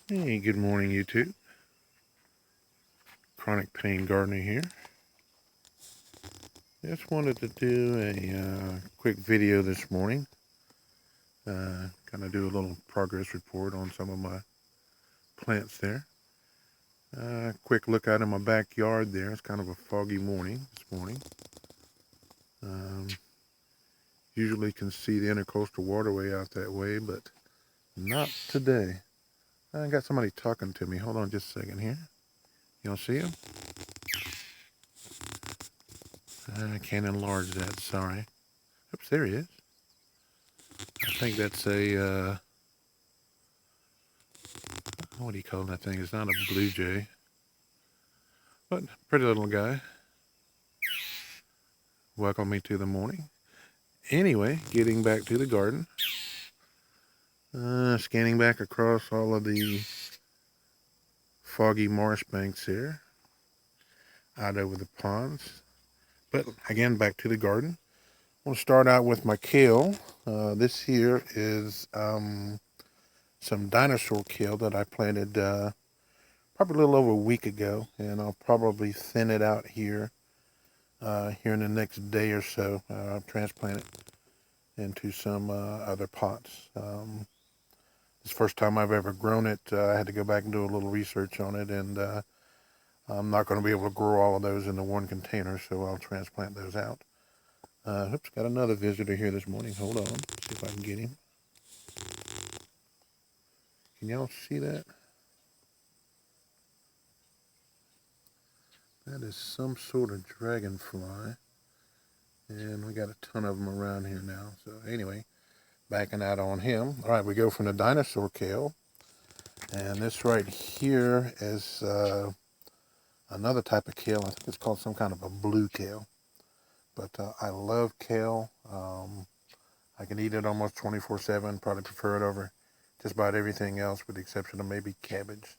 Hey, good morning, YouTube. Chronic Pain Gardener here. Just wanted to do a quick video this morning. Kind of do a little progress report on some of my plants there. Quick look out in my backyard there. It's kind of a foggy morning this morning. Usually can see the intercoastal waterway out that way, but not today. I got somebody talking to me. Hold on just a second here. Y'all see him? I can't enlarge that, sorry. Oops, there he is. I think that's a, what do you call that thing? It's not a blue jay, but pretty little guy. Welcome me to the morning. Anyway, getting back to the garden. Scanning back across all of the foggy marsh banks here. Out over the ponds. But again, back to the garden. I'm going to start out with my kale. This here is some dinosaur kale that I planted probably a little over a week ago. And I'll probably thin it out here in the next day or so. I'll transplant it into some other pots. It's the first time I've ever grown it. I had to go back and do a little research on it, and I'm not going to be able to grow all of those into one container, so I'll transplant those out. Oops, got another visitor here this morning. Hold on, see if I can get him. Can y'all see that? That is some sort of dragonfly, and we got a ton of them around here now. So anyway, backing out on him. All right, we go from the dinosaur kale, and this right here is another type of kale. I think it's called some kind of a blue kale. But I love kale. I can eat it almost 24/7. Probably prefer it over just about everything else with the exception of maybe cabbage.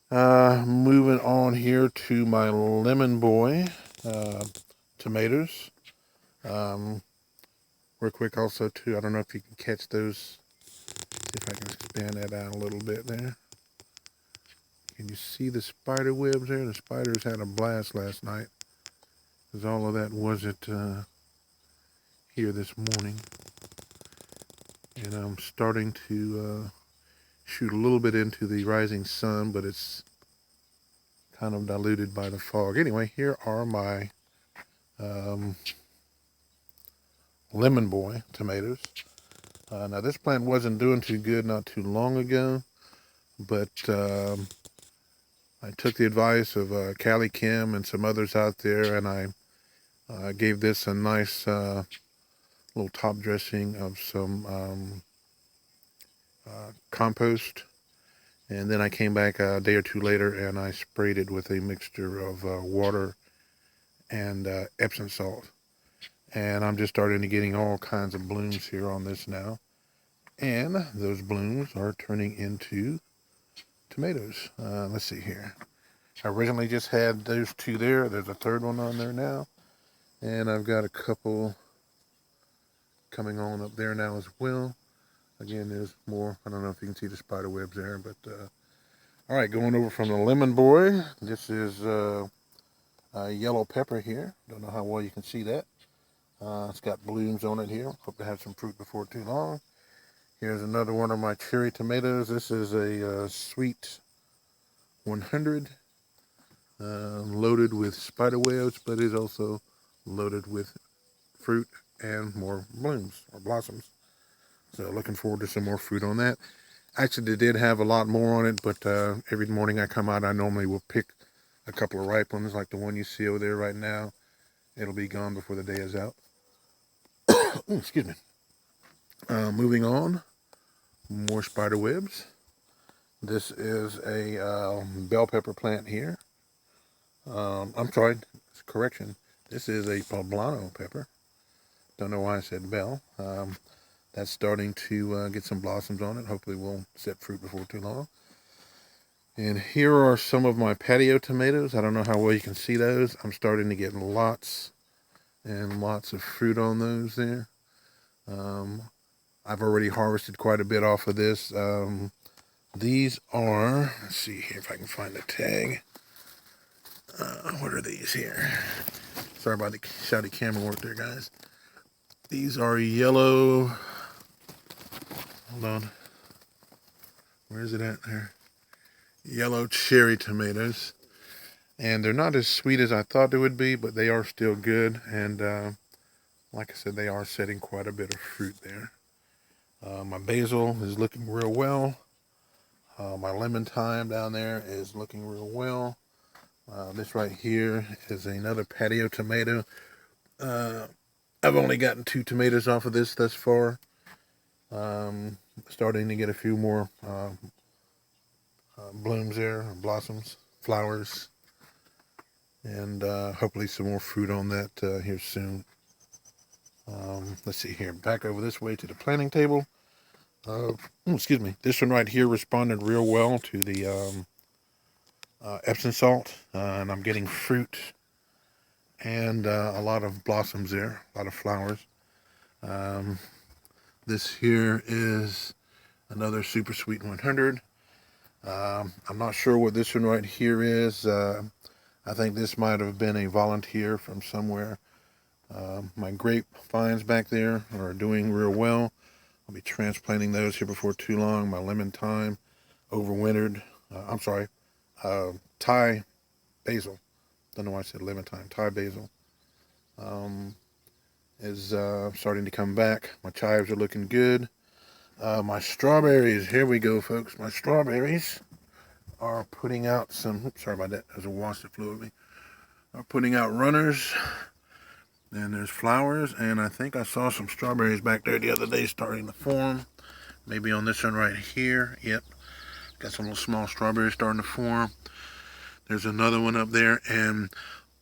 Moving on here to my lemon boy tomatoes. Real quick also too, I don't know if you can catch those. See if I can expand that out a little bit there. Can you see the spider webs there? The spiders had a blast last night, because all of that wasn't here this morning. And I'm starting to shoot a little bit into the rising sun, but it's kind of diluted by the fog. Anyway, here are my lemon boy tomatoes. Now this plant wasn't doing too good not too long ago, but I took the advice of Callie Kim and some others out there, and I gave this a nice little top dressing of some compost. And then I came back a day or two later and I sprayed it with a mixture of water and Epsom salt. And I'm just starting to getting all kinds of blooms here on this now. And those blooms are turning into tomatoes. Let's see here. I originally just had those two there. There's a third one on there now. And I've got a couple coming on up there now as well. Again, there's more. I don't know if you can see the spider webs there, but all right, going over from the lemon boy. This is yellow pepper here. Don't know how well you can see that. It's got blooms on it here. Hope to have some fruit before too long. Here's another one of my cherry tomatoes. This is a sweet 100, loaded with spider webs, but is also loaded with fruit and more blooms or blossoms. So looking forward to some more fruit on that. Actually, they did have a lot more on it, but every morning I come out, I normally will pick a couple of ripe ones, like the one you see over there right now. It'll be gone before the day is out. Ooh, excuse me. Moving on, more spider webs. This is a bell pepper plant here. I'm sorry, correction. This is a poblano pepper. Don't know why I said bell. That's starting to get some blossoms on it. Hopefully we'll set fruit before too long. And here are some of my patio tomatoes. I don't know how well you can see those. I'm starting to get lots and lots of fruit on those there. I've already harvested quite a bit off of this. These are, let's see here if I can find the tag. What are these here? Sorry about the shoddy camera work there, guys. These are yellow, hold on, where is it at there? Yellow cherry tomatoes. And they're not as sweet as I thought they would be, but they are still good. And like I said, they are setting quite a bit of fruit there. My basil is looking real well. My lemon thyme down there is looking real well. This right here is another patio tomato. I've only gotten 2 tomatoes off of this thus far. Starting to get a few more blooms there, blossoms, flowers, and hopefully some more fruit on that here soon. Let's see here, back over this way to the planting table. Excuse me, this one right here responded real well to the Epsom salt, and I'm getting fruit and a lot of blossoms there, a lot of flowers. This here is another Super Sweet 100. I'm not sure what this one right here is. I think this might have been a volunteer from somewhere. My grapevines back there are doing real well. I'll be transplanting those here before too long. My lemon thyme overwintered. Thai basil. Don't know why I said lemon thyme. Thai basil is starting to come back. My chives are looking good. My strawberries, here we go, folks. My strawberries are putting out some, oops, sorry about that, there's a wasp that flew at me. Are putting out runners, and there's flowers, and I think I saw some strawberries back there the other day starting to form. Maybe on this one right here, yep. Got some little small strawberries starting to form. There's another one up there, and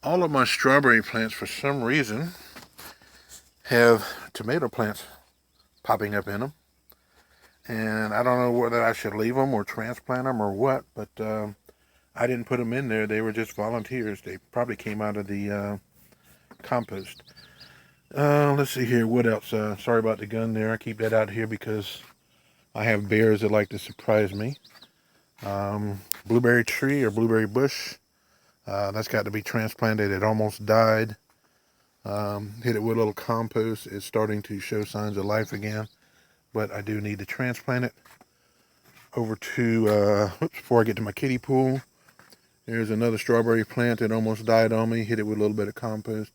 all of my strawberry plants, for some reason, have tomato plants popping up in them. And I don't know whether I should leave them or transplant them or what, but I didn't put them in there. They were just volunteers. They probably came out of the compost. Let's see here. What else? Sorry about the gun there. I keep that out here because I have bears that like to surprise me. Blueberry tree or blueberry bush. That's got to be transplanted. It almost died. Hit it with a little compost. It's starting to show signs of life again. But I do need to transplant it. Over to, before I get to my kiddie pool, there's another strawberry plant that almost died on me. Hit it with a little bit of compost.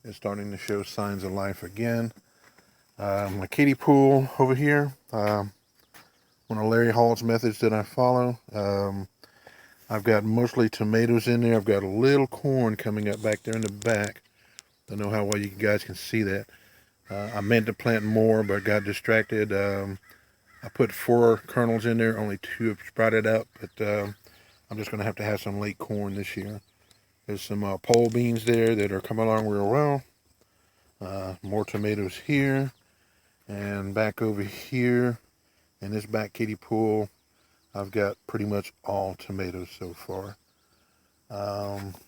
It's starting to show signs of life again. My kiddie pool over here, one of Larry Hall's methods that I follow. I've got mostly tomatoes in there. I've got a little corn coming up back there in the back. Don't know how well you guys can see that. I meant to plant more, but got distracted. I put 4 kernels in there. Only 2 have sprouted up, but I'm just going to have some late corn this year. There's some pole beans there that are coming along real well. More tomatoes here. And back over here in this back kiddie pool, I've got pretty much all tomatoes so far.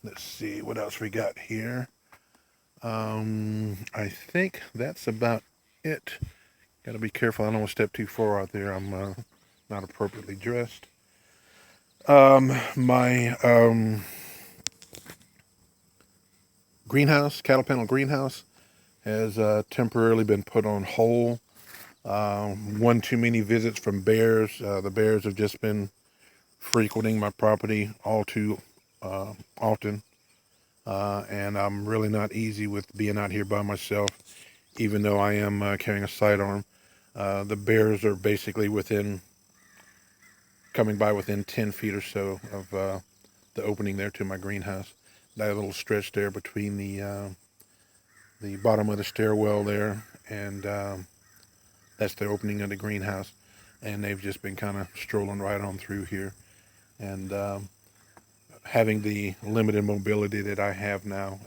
Let's see what else we got here. I think that's about it. Got to be careful. I don't want to step too far out there. I'm not appropriately dressed. My greenhouse, cattle panel greenhouse, has temporarily been put on hold. One too many visits from bears. The bears have just been frequenting my property all too often. And I'm really not easy with being out here by myself, even though I am carrying a sidearm. The bears are basically coming by within 10 feet or so of the opening there to my greenhouse. That little stretch there between the bottom of the stairwell there, and that's the opening of the greenhouse. And they've just been kind of strolling right on through here. And having the limited mobility that I have now,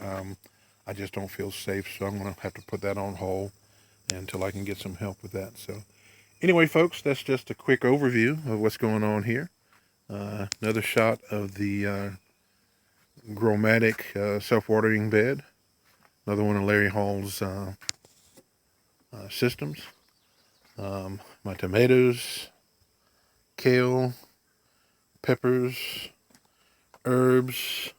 I just don't feel safe, so I'm going to have to put that on hold until I can get some help with that. So anyway, folks, that's just a quick overview of what's going on here. Another shot of the Growmatic self-watering bed. Another one of Larry Hall's systems. My tomatoes, kale, peppers, herbs,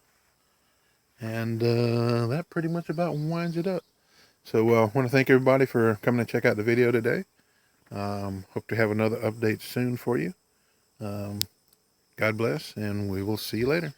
and that pretty much about winds it up. So I want to thank everybody for coming to check out the video today. Hope to have another update soon for you. God bless, and we will see you later.